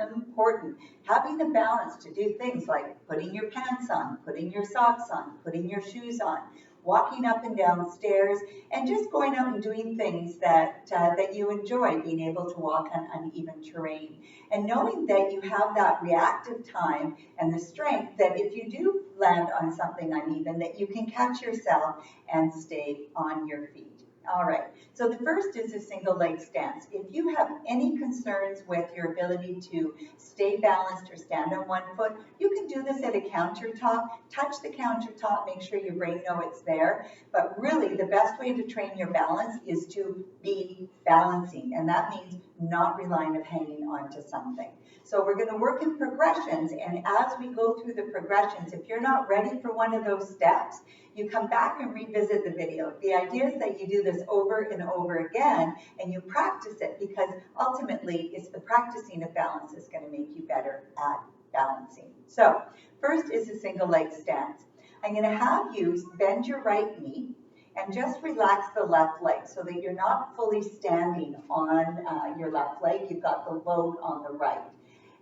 important. Having the balance to do things like putting your pants on, putting your socks on, putting your shoes on, walking up and down stairs, and just going out and doing things that you enjoy, being able to walk on uneven terrain. And knowing that you have that reactive time and the strength that if you do land on something uneven, that you can catch yourself and stay on your feet. All right, so the first is a single leg stance. If you have any concerns with your ability to stay balanced or stand on one foot, you can do this at a countertop. Touch the countertop, make sure your brain knows it's there. But really, the best way to train your balance is to be balancing, and that means not relying on hanging onto something. So we're going to work in progressions, and as we go through the progressions, if you're not ready for one of those steps, you come back and revisit the video. The idea is that you do this over and over again, and you practice it, because ultimately it's the practicing of balance is going to make you better at balancing. So first is a single leg stance. I'm going to have you bend your right knee and just relax the left leg so that you're not fully standing on your left leg. You've got the load on the right.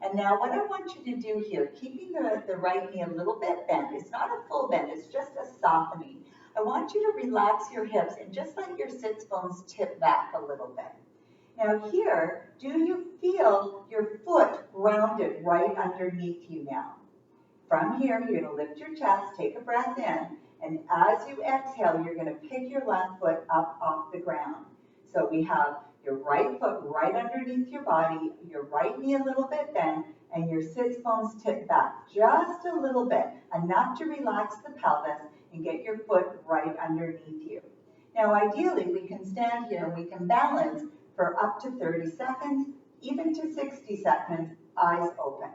And now what I want you to do here, keeping the right knee a little bit bent, it's not a full bend, it's just a softening. I want you to relax your hips and just let your sits bones tip back a little bit. Now here, do you feel your foot grounded right underneath you now? From here, you're going to lift your chest, take a breath in, and as you exhale, you're going to pick your left foot up off the ground. So we have your right foot right underneath your body, your right knee a little bit bent, and your sits bones tip back just a little bit, enough to relax the pelvis and get your foot right underneath you. Now, ideally, we can stand here and we can balance for up to 30 seconds, even to 60 seconds, eyes open.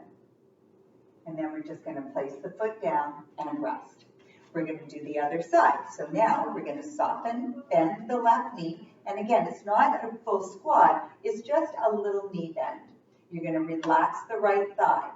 And then we're just going to place the foot down and rest. We're going to do the other side. So now we're going to soften, bend the left knee. And again, it's not a full squat, it's just a little knee bend. You're going to relax the right thigh.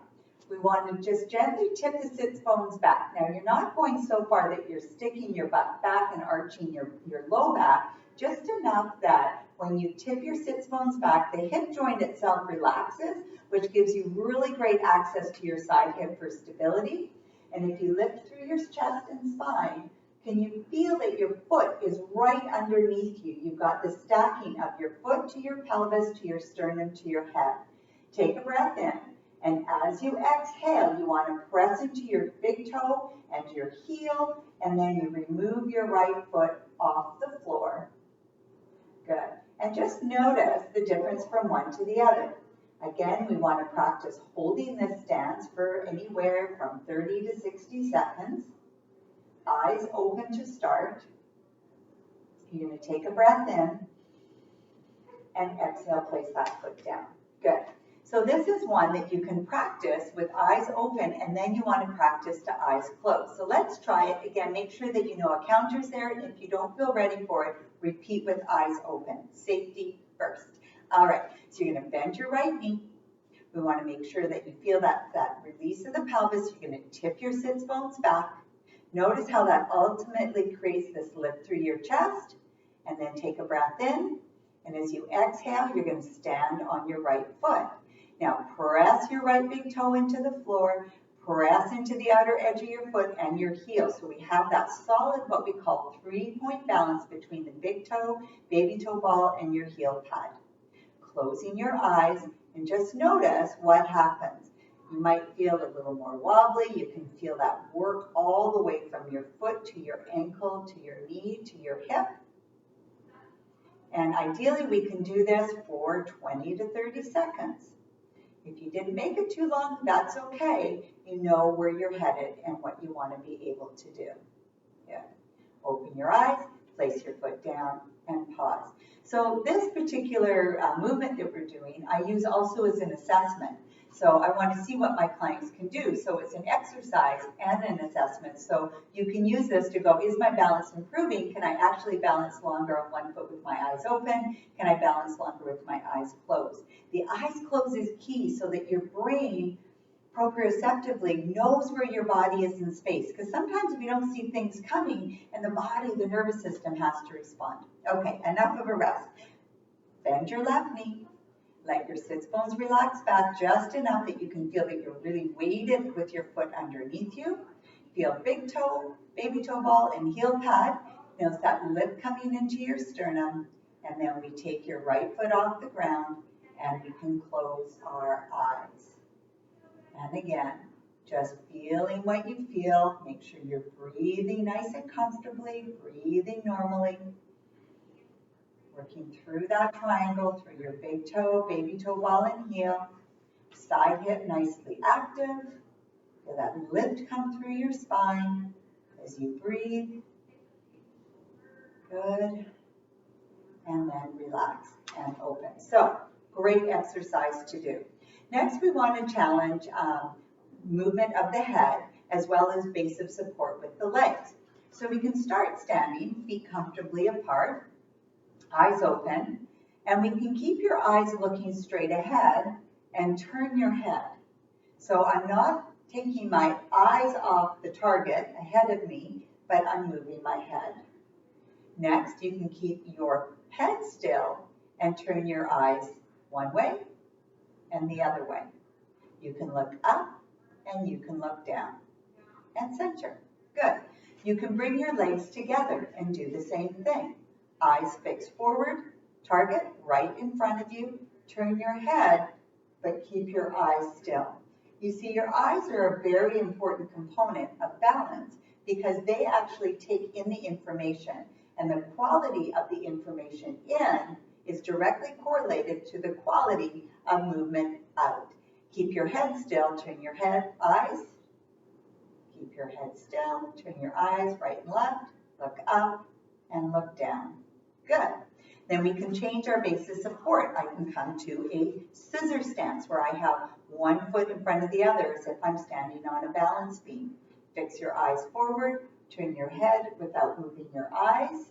We want to just gently tip the sits bones back. Now, you're not going so far that you're sticking your butt back and arching your low back, just enough that when you tip your sits bones back, the hip joint itself relaxes, which gives you really great access to your side hip for stability. And if you lift through your chest and spine, can you feel that your foot is right underneath you? You've got the stacking of your foot to your pelvis, to your sternum, to your head. Take a breath in, and as you exhale, you want to press into your big toe and your heel, and then you remove your right foot off the floor. Good. And just notice the difference from one to the other. Again, we want to practice holding this stance for anywhere from 30 to 60 seconds. Eyes open to start. You're going to take a breath in and exhale, place that foot down. Good. So this is one that you can practice with eyes open, and then you want to practice to eyes closed. So let's try it. Again, make sure that you know a counter's there, and if you don't feel ready for it, repeat with eyes open. Safety first. All right, so you're going to bend your right knee. We want to make sure that you feel that release of the pelvis. You're going to tip your sits bones back. Notice how that ultimately creates this lift through your chest, and then take a breath in, and as you exhale, you're going to stand on your right foot. Now press your right big toe into the floor, press into the outer edge of your foot and your heel. So we have that solid, what we call 3-point balance between the big toe, baby toe ball, and your heel pad. Closing your eyes and just notice what happens. You might feel a little more wobbly. You can feel that work all the way from your foot to your ankle, to your knee, to your hip. And ideally, we can do this for 20 to 30 seconds. If you didn't make it too long, that's okay. You know where you're headed and what you want to be able to do. Good. Open your eyes, place your foot down, and pause. So this particular movement that we're doing, I use also as an assessment. So I want to see what my clients can do. So it's an exercise and an assessment. So you can use this to go, is my balance improving? Can I actually balance longer on one foot with my eyes open? Can I balance longer with my eyes closed? The eyes closed is key so that your brain proprioceptively knows where your body is in space. Because sometimes we don't see things coming and the body, the nervous system has to respond. Okay, enough of a rest. Bend your left knee. Let your sits bones relax back just enough that you can feel that you're really weighted with your foot underneath you. Feel big toe, baby toe ball, and heel pad. Notice that lip coming into your sternum. And then we take your right foot off the ground and we can close our eyes. And again, just feeling what you feel. Make sure you're breathing nice and comfortably, breathing normally. Working through that triangle, through your big toe, baby toe ball, and heel. Side hip nicely active. Feel that lift come through your spine as you breathe. Good. And then relax and open. So, great exercise to do. Next, we want to challenge movement of the head as well as base of support with the legs. So we can start standing, feet comfortably apart, eyes open, and we can keep your eyes looking straight ahead and turn your head. So I'm not taking my eyes off the target ahead of me, but I'm moving my head. Next, you can keep your head still and turn your eyes one way and the other way. You can look up and you can look down and center. Good. You can bring your legs together and do the same thing. Eyes fixed forward, target right in front of you. Turn your head, but keep your eyes still. You see, your eyes are a very important component of balance because they actually take in the information, and the quality of the information in is directly correlated to the quality of movement out. Keep your head still, turn your head, eyes. Keep your head still, turn your eyes right and left, look up and look down. Good. Then we can change our base of support. I can come to a scissor stance where I have one foot in front of the other as if I'm standing on a balance beam. Fix your eyes forward, turn your head without moving your eyes.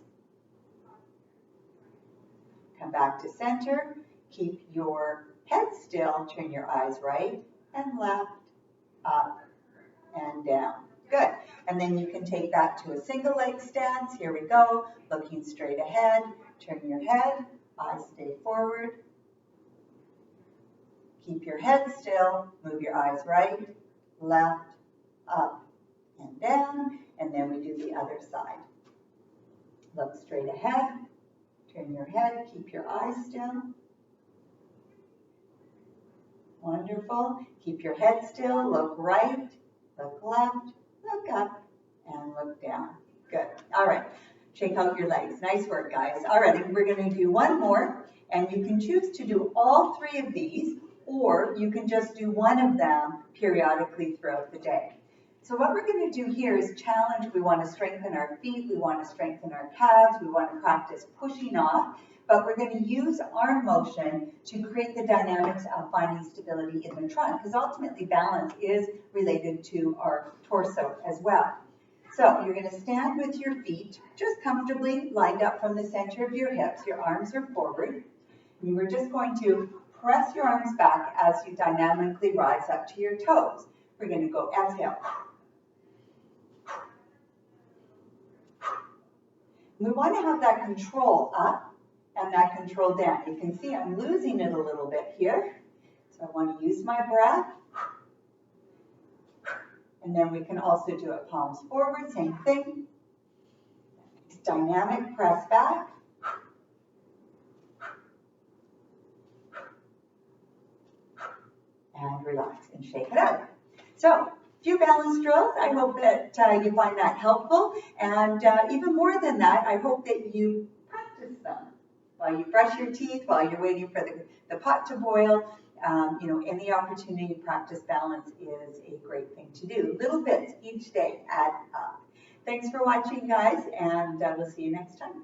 Come back to center. Keep your head still, turn your eyes right and left, up and down. Good. And then you can take that to a single leg stance. Here we go. Looking straight ahead. Turn your head. Eyes stay forward. Keep your head still. Move your eyes right, left, up, and down. And then we do the other side. Look straight ahead. Turn your head. Keep your eyes still. Wonderful. Keep your head still. Look right, look left, look up, and look down. Good. All right. Shake out your legs. Nice work, guys. All right. We're going to do one more, and you can choose to do all three of these, or you can just do one of them periodically throughout the day. So what we're going to do here is challenge. We want to strengthen our feet. We want to strengthen our calves. We want to practice pushing off. But we're going to use arm motion to create the dynamics of finding stability in the trunk, because ultimately balance is related to our torso as well. So you're going to stand with your feet just comfortably lined up from the center of your hips. Your arms are forward. And we're just going to press your arms back as you dynamically rise up to your toes. We're going to go exhale. We want to have that control up and that control down. You can see I'm losing it a little bit here. So I want to use my breath. And then we can also do it palms forward, same thing. Dynamic press back. And relax and shake it out. So, a few balance drills. I hope that you find that helpful. And even more than that, I hope that you practice them while you brush your teeth, while you're waiting for the pot to boil. Any opportunity to practice balance is a great thing to do. Little bits each day add up. Thanks for watching, guys, and we'll see you next time.